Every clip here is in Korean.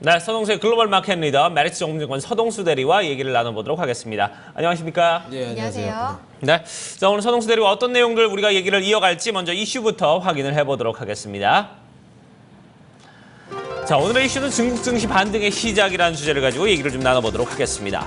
네, 서동수의 글로벌 마켓 리더 메리츠 정보증권 서동수 대리와 얘기를 나눠보도록 하겠습니다. 안녕하십니까? 네, 안녕하세요. 네, 자 오늘 서동수 대리와 어떤 내용들 우리가 얘기를 이어갈지 먼저 이슈부터 확인을 해보도록 하겠습니다. 자, 오늘의 이슈는 중국 증시 반등의 시작이라는 주제를 가지고 얘기를 좀 나눠보도록 하겠습니다.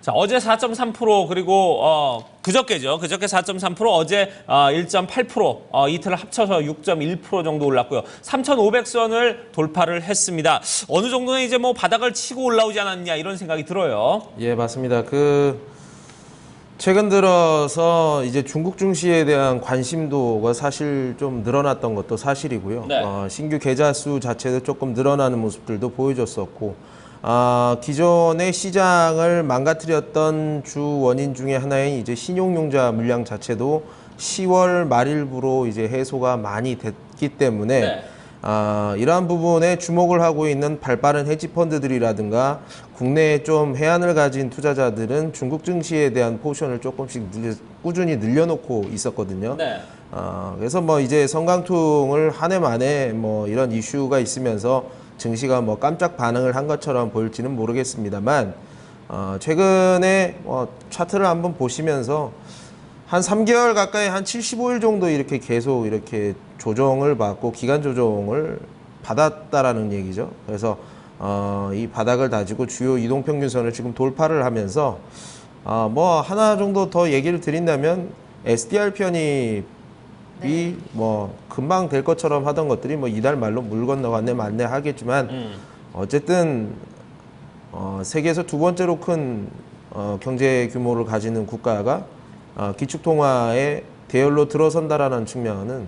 자, 어제 4.3% 그리고 그저께죠. 그저께 4.3%, 어제 1.8%, 이틀 합쳐서 6.1% 정도 올랐고요. 3,500선을 돌파를 했습니다. 어느 정도는 이제 뭐 바닥을 치고 올라오지 않았냐 이런 생각이 들어요. 예, 맞습니다. 최근 들어서 이제 중국 증시에 대한 관심도가 사실 좀 늘어났던 것도 사실이고요. 네. 신규 계좌 수 자체도 조금 늘어나는 모습들도 보여줬었고, 기존의 시장을 망가뜨렸던 주 원인 중에 하나인 이제 신용융자 물량 자체도 10월 말일부로 이제 해소가 많이 됐기 때문에 네. 이러한 부분에 주목을 하고 있는 발빠른 헤지펀드들이라든가 국내에 좀 해안을 가진 투자자들은 중국 증시에 대한 포션을 조금씩 꾸준히 늘려놓고 있었거든요. 네. 그래서 뭐 이제 성강통을 한 해 만에 뭐 이런 이슈가 있으면서 증시가 뭐 깜짝 반응을 한 것처럼 보일지는 모르겠습니다만, 최근에 차트를 한번 보시면서 한 3개월 가까이 한 75일 정도 이렇게 계속 이렇게 조정을 받고 기간 조정을 받았다라는 얘기죠. 그래서 이 바닥을 다지고 주요 이동평균선을 지금 돌파를 하면서 뭐 하나 정도 더 얘기를 드린다면 SDR 편입이 뭐 금방 될 것처럼 하던 것들이 뭐 이달 말로 물 건너갔네 맞네 하겠지만 어쨌든 세계에서 두 번째로 큰 경제 규모를 가지는 국가가 기축통화의 대열로 들어선다라는 측면은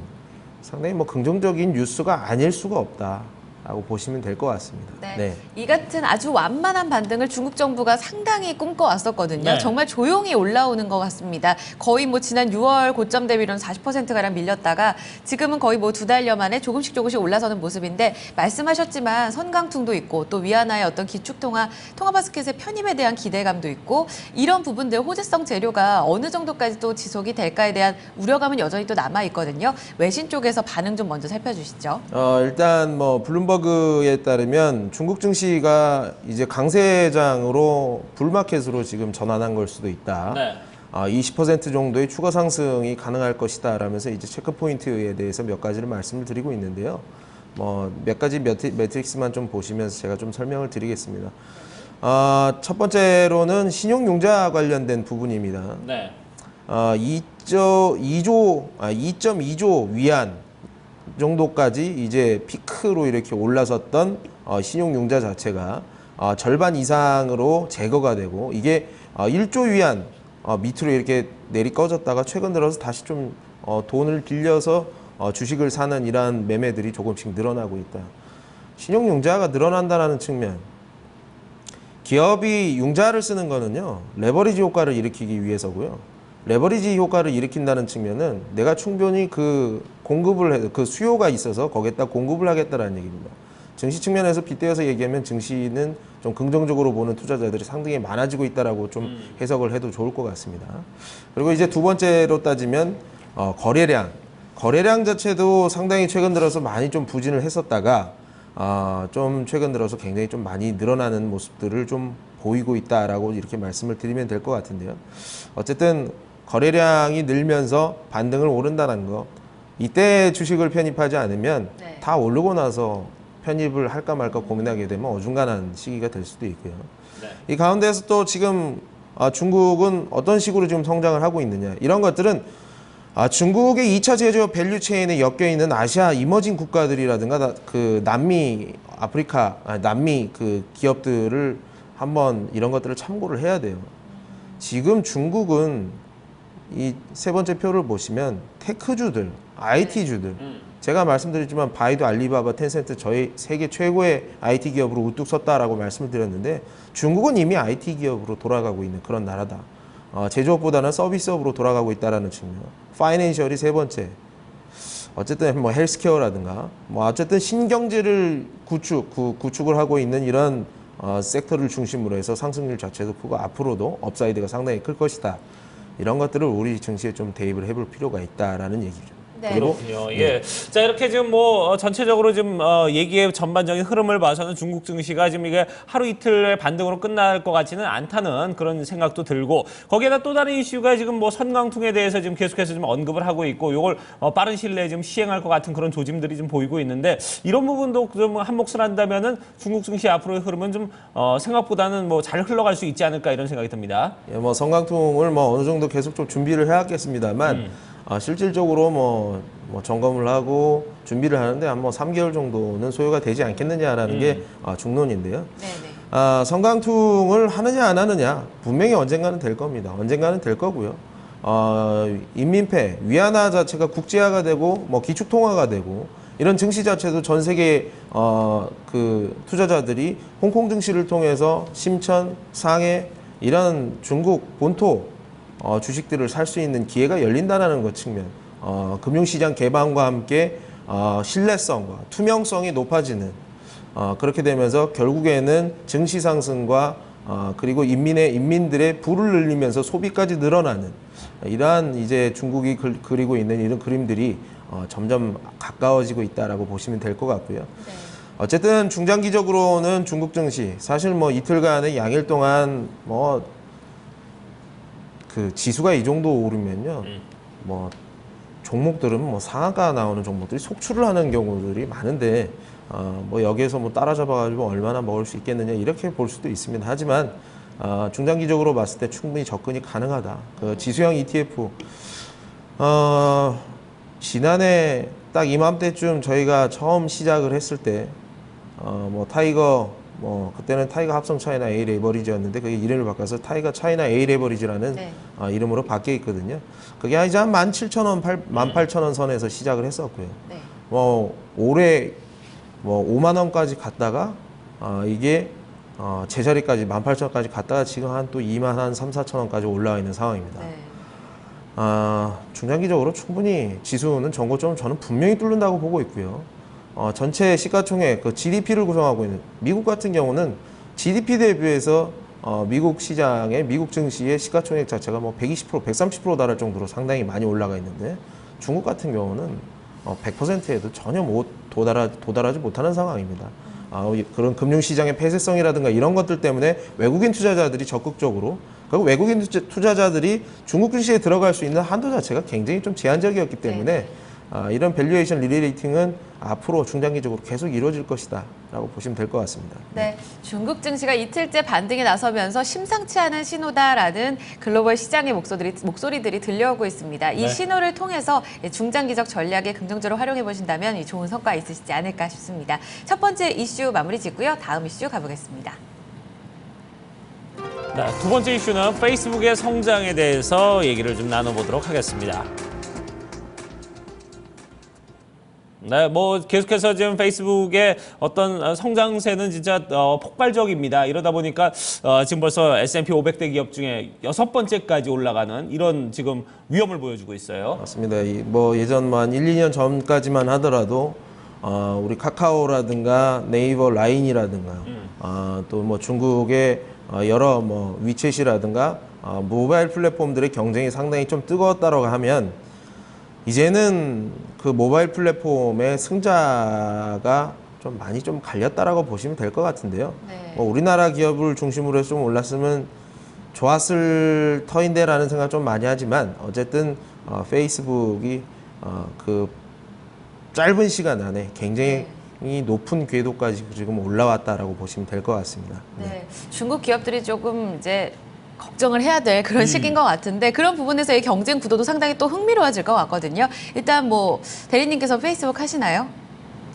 상당히 뭐 긍정적인 뉴스가 아닐 수가 없다라고 보시면 될 것 같습니다. 네. 이 같은 아주 완만한 반등을 중국 정부가 상당히 꿈꿔왔었거든요. 네. 정말 조용히 올라오는 것 같습니다. 거의 뭐 지난 6월 고점 대비로는 40%가량 밀렸다가 지금은 거의 뭐 2달여 만에 조금씩 올라서는 모습인데, 말씀하셨지만 선강통도 있고 또 위안화의 어떤 기축통화 통화바스켓의 편입에 대한 기대감도 있고, 이런 부분들 호재성 재료가 어느 정도까지 또 지속이 될까에 대한 우려감은 여전히 또 남아있거든요. 외신 쪽에서 반응 좀 먼저 살펴주시죠. 일단 뭐 블룸버그에 따르면 중국 증시가 이제 강세장으로 불마켓으로 지금 전환한 걸 수도 있다. 네. 20% 정도의 추가 상승이 가능할 것이다 라면서 이제 체크 포인트에 대해서 몇 가지를 말씀을 드리고 있는데요. 뭐 몇 가지 매트릭스만 좀 보시면서 제가 좀 설명을 드리겠습니다. 첫 번째로는 신용융자 관련된 부분입니다. 네. 2.2조 위안 정도까지 이제 피크로 이렇게 올라섰던 신용융자 자체가 절반 이상으로 제거가 되고, 이게 1조 위안 밑으로 이렇게 내리 꺼졌다가 최근 들어서 다시 좀 돈을 빌려서 주식을 사는 이러한 매매들이 조금씩 늘어나고 있다. 신용융자가 늘어난다는 측면, 기업이 융자를 쓰는 거는요 레버리지 효과를 일으키기 위해서고요. 레버리지 효과를 일으킨다는 측면은 내가 충분히 그 수요가 있어서 거기에다 공급을 하겠다라는 얘기입니다. 증시 측면에서 빗대어서 얘기하면 증시는 좀 긍정적으로 보는 투자자들이 상당히 많아지고 있다라고 좀 해석을 해도 좋을 것 같습니다. 그리고 이제 두 번째로 따지면 거래량 자체도 상당히 최근 들어서 많이 좀 부진을 했었다가 좀 최근 들어서 굉장히 좀 많이 늘어나는 모습들을 좀 보이고 있다라고 이렇게 말씀을 드리면 될 것 같은데요. 어쨌든 거래량이 늘면서 반등을 오른다는 거, 이때 주식을 편입하지 않으면 다 오르고 나서 편입을 할까 말까 고민하게 되면 어중간한 시기가 될 수도 있고요. 네. 이 가운데서 또 지금 중국은 어떤 식으로 지금 성장을 하고 있느냐, 이런 것들은 중국의 2차 제조업 밸류 체인에 엮여있는 아시아 이머징 국가들이라든가 그 남미 그 기업들을 한번 이런 것들을 참고를 해야 돼요. 지금 중국은 이 세 번째 표를 보시면 테크주들, IT주들, 제가 말씀드렸지만 바이두, 알리바바, 텐센트 저희 세계 최고의 IT 기업으로 우뚝 섰다라고 말씀을 드렸는데, 중국은 이미 IT 기업으로 돌아가고 있는 그런 나라다. 제조업보다는 서비스업으로 돌아가고 있다라는 측면. 파이낸셜이 세 번째. 어쨌든 뭐 헬스케어라든가 뭐 어쨌든 신경제를 구축을 하고 있는 이런 섹터를 중심으로 해서 상승률 자체도 크고 앞으로도 업사이드가 상당히 클 것이다. 이런 것들을 우리 증시에 좀 대입을 해볼 필요가 있다라는 얘기죠. 네. 그렇군요. 예. 자, 이렇게 지금 뭐 전체적으로 지금 얘기의 전반적인 흐름을 봐서는 중국 증시가 지금 이게 하루 이틀의 반등으로 끝날 것 같지는 않다는 그런 생각도 들고, 거기에다 또 다른 이슈가 지금 뭐 선강통에 대해서 지금 계속해서 좀 언급을 하고 있고, 요걸 빠른 시일 내에 지금 시행할 것 같은 그런 조짐들이 좀 보이고 있는데, 이런 부분도 좀 한몫을 한다면은 중국 증시 앞으로의 흐름은 좀 생각보다는 뭐 잘 흘러갈 수 있지 않을까 이런 생각이 듭니다. 예, 뭐 성강통을 뭐 어느 정도 계속 좀 준비를 해야겠습니다만 실질적으로 뭐 점검을 하고 준비를 하는데 한 뭐 3개월 정도는 소요가 되지 않겠느냐라는 게 중론인데요. 네네. 성강통을 하느냐 안 하느냐 분명히 언젠가는 될 겁니다. 언젠가는 될 거고요. 인민폐, 위안화 자체가 국제화가 되고 뭐 기축통화가 되고 이런 증시 자체도 전 세계 그 투자자들이 홍콩 증시를 통해서 심천, 상해 이런 중국 본토 주식들을 살 수 있는 기회가 열린다는 것 측면, 금융시장 개방과 함께 신뢰성과 투명성이 높아지는 그렇게 되면서 결국에는 증시 상승과 그리고 인민들의 부를 늘리면서 소비까지 늘어나는 이러한 이제 중국이 그리고 있는 이런 그림들이 점점 가까워지고 있다라고 보시면 될 것 같고요. 네. 어쨌든 중장기적으로는 중국 증시 사실 뭐 이틀간의 양일 동안 뭐 그 지수가 이 정도 오르면요, 뭐 종목들은 뭐 상한가 나오는 종목들이 속출을 하는 경우들이 많은데 뭐 여기에서 뭐 따라잡아가지고 얼마나 먹을 수 있겠느냐 이렇게 볼 수도 있습니다. 하지만 중장기적으로 봤을 때 충분히 접근이 가능하다. 그 지수형 ETF 지난해 딱 이맘때쯤 저희가 처음 시작을 했을 때 뭐 타이거 그때는 타이거 합성 차이나 A 레버리지였는데 그게 이름을 바꿔서 타이거 차이나 A 레버리지라는 네. 이름으로 바뀌어 있거든요. 그게 이제 한 17,000원, 18,000원 선에서 시작을 했었고요. 네. 뭐 올해 뭐 5만 원까지 갔다가 이게 제자리까지 18,000원까지 갔다가 지금 한 또 2만 한 3, 4천 원까지 올라와 있는 상황입니다. 네. 중장기적으로 충분히 지수는 전고점을 저는 분명히 뚫는다고 보고 있고요. 전체 시가총액 그 GDP를 구성하고 있는 미국 같은 경우는 GDP 대비해서 미국 시장의 미국 증시의 시가총액 자체가 뭐 120%, 130% 달할 정도로 상당히 많이 올라가 있는데 중국 같은 경우는 100%에도 전혀 도달하지 못하는 상황입니다. 그런 금융시장의 폐쇄성이라든가 이런 것들 때문에 외국인 투자자들이 적극적으로 그리고 외국인 투자자들이 중국 증시에 들어갈 수 있는 한도 자체가 굉장히 좀 제한적이었기 때문에 이런 밸류에이션 리레이팅은 앞으로 중장기적으로 계속 이루어질 것이다 라고 보시면 될 것 같습니다. 네, 중국 증시가 이틀째 반등에 나서면서 심상치 않은 신호다라는 글로벌 시장의 목소리들이 들려오고 있습니다. 이 네. 신호를 통해서 중장기적 전략에 긍정적으로 활용해 보신다면 이 좋은 성과 있으시지 않을까 싶습니다. 첫 번째 이슈 마무리 짓고요. 다음 이슈 가보겠습니다. 네, 두 번째 이슈는 페이스북의 성장에 대해서 얘기를 좀 나눠보도록 하겠습니다. 네, 뭐 계속해서 지금 페이스북의 어떤 성장세는 진짜 폭발적입니다. 이러다 보니까 지금 벌써 S&P 500대 기업 중에 6번째까지 올라가는 이런 지금 위험을 보여주고 있어요. 맞습니다. 뭐 예전 한 1, 2년 전까지만 하더라도 우리 카카오라든가 네이버 라인이라든가 또 뭐 중국의 여러 뭐 위챗이라든가 모바일 플랫폼들의 경쟁이 상당히 좀 뜨거웠다고 하면 이제는 그 모바일 플랫폼의 승자가 좀 많이 좀 갈렸다라고 보시면 될 것 같은데요. 네. 뭐 우리나라 기업을 중심으로 해서 좀 올랐으면 좋았을 터인데라는 생각 좀 많이 하지만 어쨌든 페이스북이 그 짧은 시간 안에 굉장히 높은 궤도까지 지금 올라왔다라고 보시면 될 것 같습니다. 네, 중국 기업들이 조금 이제 걱정을 해야 될 그런 시기인 것 같은데 그런 부분에서의 경쟁 구도도 상당히 또 흥미로워질 것 같거든요. 일단 뭐 대리님께서 페이스북 하시나요?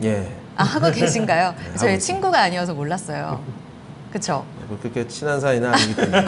예. 하고 계신가요? 저희 하고 친구가 아니어서 몰랐어요. 그렇죠? 그렇게 친한 사이는 아니기 때문에.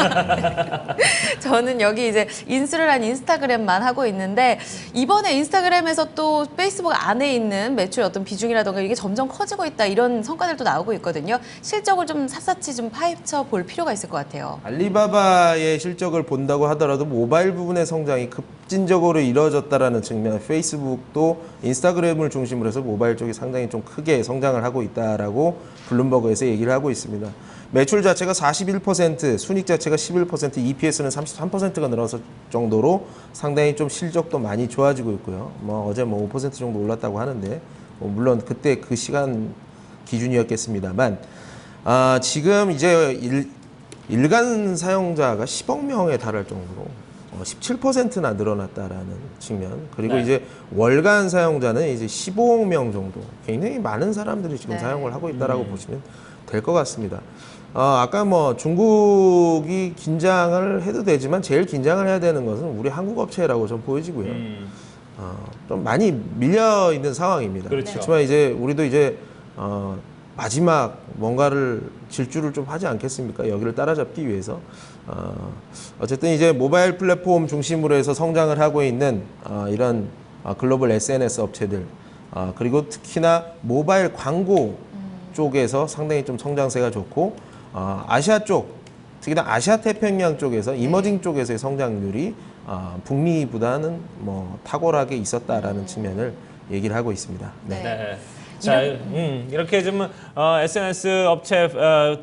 저는 여기 이제 인수를 한 인스타그램만 하고 있는데 이번에 인스타그램에서 또 페이스북 안에 있는 매출 어떤 비중이라던가 이게 점점 커지고 있다 이런 성과들도 나오고 있거든요. 실적을 좀 샅샅이 좀 파헤쳐 볼 필요가 있을 것 같아요. 알리바바의 실적을 본다고 하더라도 모바일 부분의 성장이 급진적으로 이루어졌다라는 측면, 페이스북도 인스타그램을 중심으로 해서 모바일 쪽이 상당히 좀 크게 성장을 하고 있다라고 블룸버그에서 얘기를 하고 있습니다. 매출 자체가 41%, 순익 자체가 11%, EPS는 33%가 늘어서 정도로 상당히 좀 실적도 많이 좋아지고 있고요. 뭐 어제 뭐 5% 정도 올랐다고 하는데, 뭐 물론 그때 그 시간 기준이었겠습니다만, 지금 이제 일간 사용자가 10억 명에 달할 정도로 17%나 늘어났다라는 측면, 그리고 네. 이제 월간 사용자는 이제 15억 명 정도, 굉장히 많은 사람들이 지금 네. 사용을 하고 있다라고 보시면 될 것 같습니다. 아까 뭐 중국이 긴장을 해도 되지만 제일 긴장을 해야 되는 것은 우리 한국 업체라고 좀 보여지고요. 좀 많이 밀려 있는 상황입니다. 그렇죠. 그렇지만 이제 우리도 이제 마지막 뭔가를 질주를 좀 하지 않겠습니까? 여기를 따라잡기 위해서. 어쨌든 이제 모바일 플랫폼 중심으로 해서 성장을 하고 있는 이런 글로벌 SNS 업체들, 그리고 특히나 모바일 광고 쪽에서 상당히 좀 성장세가 좋고, 아시아 쪽, 특히나 아시아 태평양 쪽에서 이머징 쪽에서의 성장률이 북미보다는 뭐 탁월하게 있었다라는 측면을 얘기를 하고 있습니다. 네. 네. 자, 이렇게 좀 SNS 업체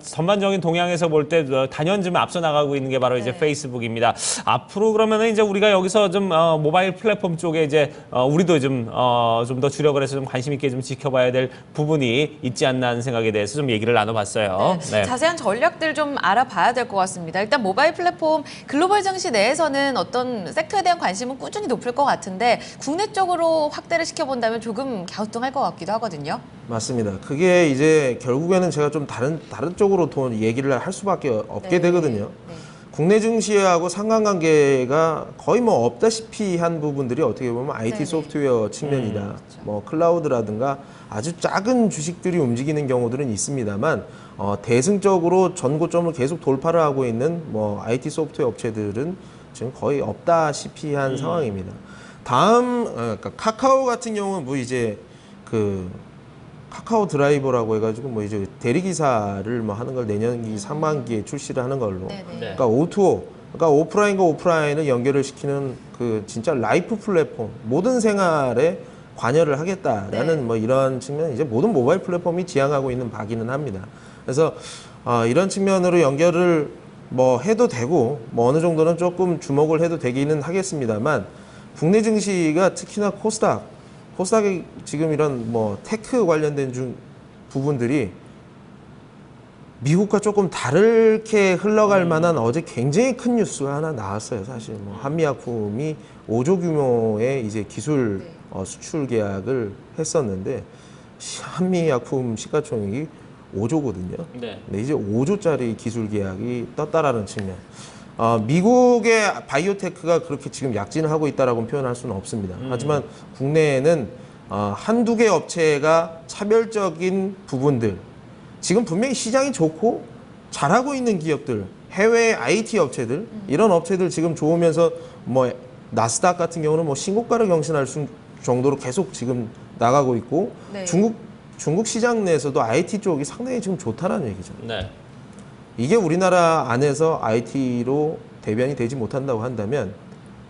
전반적인 동향에서 볼 때 단연 좀 앞서 나가고 있는 게 바로 이제 네. 페이스북입니다. 앞으로 그러면은 이제 우리가 여기서 좀 모바일 플랫폼 쪽에 이제 우리도 좀 더 주력을 해서 좀 관심 있게 좀 지켜봐야 될 부분이 있지 않나 하는 생각에 대해서 좀 얘기를 나눠봤어요. 네. 자세한 전략들 좀 알아봐야 될 것 같습니다. 일단 모바일 플랫폼 글로벌 증시 내에서는 어떤 섹터에 대한 관심은 꾸준히 높을 것 같은데 국내 쪽으로 확대를 시켜본다면 조금 갸우뚱할 것 같기도 하거든요. 맞습니다. 그게 이제 결국에는 제가 좀 다른 쪽으로 돈 얘기를 할 수밖에 없게 네. 되거든요. 네. 국내 증시하고 상관관계가 거의 뭐 없다시피 한 부분들이 어떻게 보면 IT 네네. 소프트웨어 측면이다. 뭐 클라우드라든가 아주 작은 주식들이 움직이는 경우들은 있습니다만, 대승적으로 전고점을 계속 돌파를 하고 있는 뭐 IT 소프트웨어 업체들은 지금 거의 없다시피 한 상황입니다. 다음, 그러니까 카카오 같은 경우는 뭐 이제 그 카카오 드라이버라고 해가지고 뭐 이제 대리기사를 뭐 하는 걸 내년기 상반기에 출시를 하는 걸로. 네네. 네. 그러니까 O2O, 그러니까 오프라인과 오프라인을 연결을 시키는 그 진짜 라이프 플랫폼, 모든 생활에 관여를 하겠다라는 네. 뭐 이런 측면, 이제 모든 모바일 플랫폼이 지향하고 있는 바기는 합니다. 그래서 이런 측면으로 연결을 뭐 해도 되고, 뭐 어느 정도는 조금 주목을 해도 되기는 하겠습니다만, 국내 증시가 특히나 코스닥이 지금 이런 뭐 테크 관련된 부분들이 미국과 조금 다르게 흘러갈 만한 어제 굉장히 큰 뉴스가 하나 나왔어요. 사실 뭐 한미약품이 5조 규모의 이제 기술 수출 계약을 했었는데, 한미약품 시가총액이 5조거든요. 네. 근데 이제 5조짜리 기술 계약이 떴다라는 측면. 미국의 바이오테크가 그렇게 지금 약진을 하고 있다라고 표현할 수는 없습니다. 하지만 국내에는 한두 개 업체가 차별적인 부분들, 지금 분명히 시장이 좋고 잘하고 있는 기업들, 해외 IT 업체들, 이런 업체들 지금 좋으면서 뭐 나스닥 같은 경우는 뭐 신고가를 경신할 정도로 계속 지금 나가고 있고, 네. 중국 시장 내에서도 IT 쪽이 상당히 지금 좋다라는 얘기죠. 네. 이게 우리나라 안에서 IT로 대변이 되지 못한다고 한다면,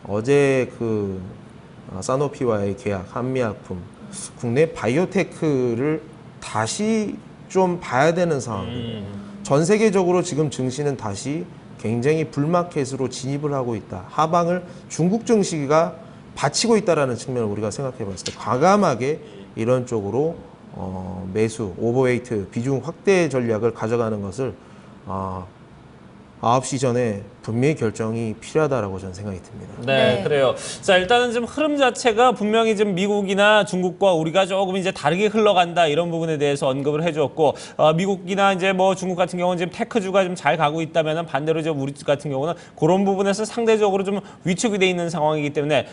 어제 그 사노피와의 계약, 한미약품, 국내 바이오테크를 다시 좀 봐야 되는 상황입니다. 전 세계적으로 지금 증시는 다시 굉장히 불마켓으로 진입을 하고 있다. 하방을 중국 증시가 받치고 있다라는 측면을 우리가 생각해 봤을 때, 과감하게 이런 쪽으로 매수, 오버웨이트, 비중 확대 전략을 가져가는 것을 9시 전에 분명히 결정이 필요하다라고 저는 생각이 듭니다. 네, 네. 그래요. 자, 일단은 좀 흐름 자체가 분명히 좀 미국이나 중국과 우리가 조금 이제 다르게 흘러간다 이런 부분에 대해서 언급을 해주었고, 미국이나 이제 뭐 중국 같은 경우는 지금 테크주가 좀 잘 가고 있다면은 반대로 이제 우리 같은 경우는 그런 부분에서 상대적으로 좀 위축이 돼 있는 상황이기 때문에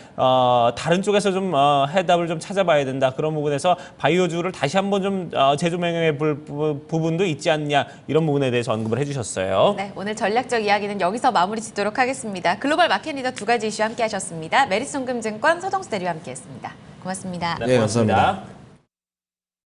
다른 쪽에서 좀 해답을 좀 찾아봐야 된다. 그런 부분에서 바이오주를 다시 한번 좀 재조명해 볼 부분도 있지 않냐 이런 부분에 대해서 언급을 해주셨어요. 네, 오늘 전략적 이야기는 여기서 마무리 짓도록 하겠습니다. 글로벌 마켓 리더 두 가지 이슈 함께 하셨습니다. 메리츠송금증권 서정수 대리와 함께했습니다. 고맙습니다. 네, 네, 고맙습니다. 감사합니다.